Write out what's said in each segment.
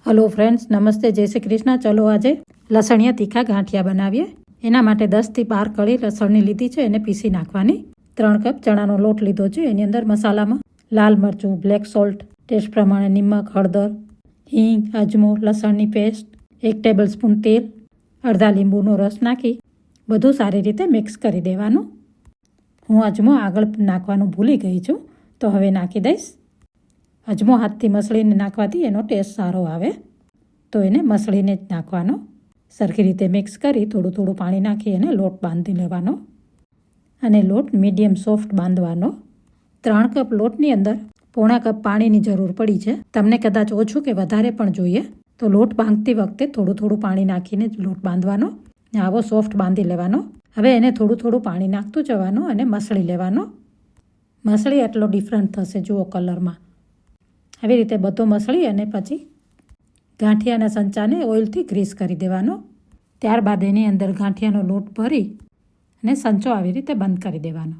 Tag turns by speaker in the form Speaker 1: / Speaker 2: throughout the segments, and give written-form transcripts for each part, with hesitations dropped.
Speaker 1: Hello friends, નમસ્તે, જય શ્રી કૃષ્ણ. ચલો આજે લસણિયા તીખા ગાંઠિયા બનાવીએ. એના માટે 10થી 12 કળી લસણની લીધી છે, એને પીસી નાખવાની. 3 કપ ચણાનો લોટ લીધો છે. એની અંદર મસાલામાં લાલ મરચું, બ્લેક સોલ્ટ, ટેસ્ટ પ્રમાણે નિમક, હળદર, હિંગ, અજમો, લસણની પેસ્ટ, 1 ટેબલ સ્પૂન તેલ, અડધા લીંબુનો રસ નાખી બધું સારી રીતે મિક્સ કરી દેવાનું. હું અજમો આગળ નાખવાનું ભૂલી ગઈ છું, તો હવે નાખી દઈશ. અજમો હાથથી મસળીને નાખવાથી એનો ટેસ્ટ સારો આવે, તો એને મસળીને જ નાખવાનો. સરખી રીતે મિક્સ કરી થોડું થોડું પાણી નાખી અને લોટ બાંધી લેવાનો અને લોટ મીડિયમ સોફ્ટ બાંધવાનો. 3 કપ લોટની અંદર પોણા કપ પાણીની જરૂર પડી છે. તમને કદાચ ઓછું કે વધારે પણ જોઈએ તો લોટ બાંધતી વખતે થોડું થોડું પાણી નાખીને જ લોટ બાંધવાનો. આવો સોફ્ટ બાંધી લેવાનો. હવે એને થોડું થોડું પાણી નાખતું જવાનું અને મસળી લેવાનો. મસળી એટલો ડિફરન્ટ થશે જુઓ કલરમાં. આવી રીતે બધો મસળી અને પછી ગાંઠિયાના સંચાને ઓઇલથી ગ્રીસ કરી દેવાનો. ત્યારબાદ એની અંદર ગાંઠિયાનો લોટ ભરી અને સંચો આવી રીતે બંધ કરી દેવાનો.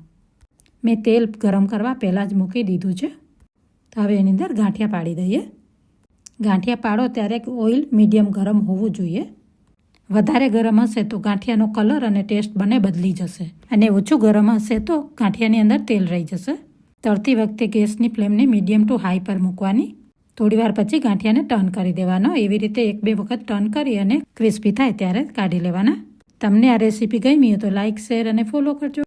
Speaker 1: મેં તેલ ગરમ કરવા પહેલાં જ મૂકી દીધું છે. તો હવે એની અંદર ગાંઠિયા પાડી દઈએ. ગાંઠિયા પાડો ત્યારે ઓઇલ મીડિયમ ગરમ હોવું જોઈએ. વધારે ગરમ હશે તો ગાંઠિયાનો કલર અને ટેસ્ટ બંને બદલી જશે, અને ઓછું ગરમ હશે તો ગાંઠિયાની અંદર તેલ રહી જશે. તળતી વખતે ગેસની ફ્લેમને મીડિયમ ટુ હાઈ પર મૂકવાની. થોડીવાર પછી ગાંઠિયાને ટર્ન કરી દેવાનો. એવી રીતે 1-2 વખત ટર્ન કરી અને ક્રિસ્પી થાય ત્યારે કાઢી લેવાના. તમને આ રેસીપી ગમી હોય તો લાઇક, શેર અને ફોલો કરજો.